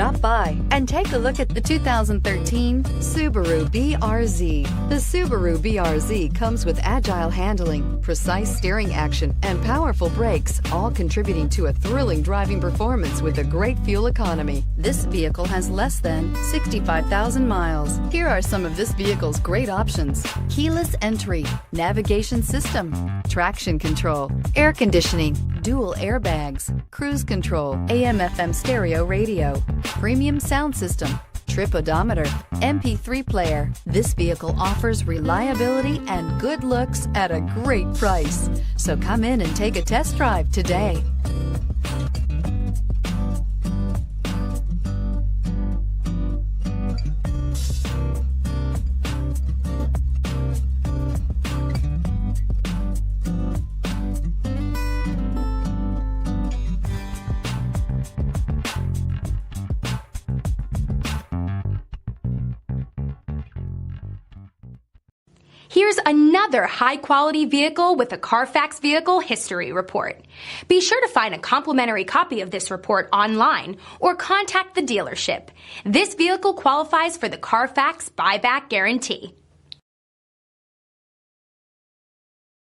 Stop by and take a look at the 2013 Subaru BRZ. The Subaru BRZ comes with agile handling, precise steering action, and powerful brakes, all contributing to a thrilling driving performance with a great fuel economy. This vehicle has less than 65,000 miles. Here are some of this vehicle's great options: keyless entry, navigation system, traction control, air conditioning, dual airbags, cruise control, AM/FM stereo radio, premium sound system, trip odometer, MP3 player. This vehicle offers reliability and good looks at a great price. So come in and take a test drive today. Here's another high-quality vehicle with a Carfax Vehicle History Report. Be sure to find a complimentary copy of this report online or contact the dealership. This vehicle qualifies for the Carfax Buyback Guarantee.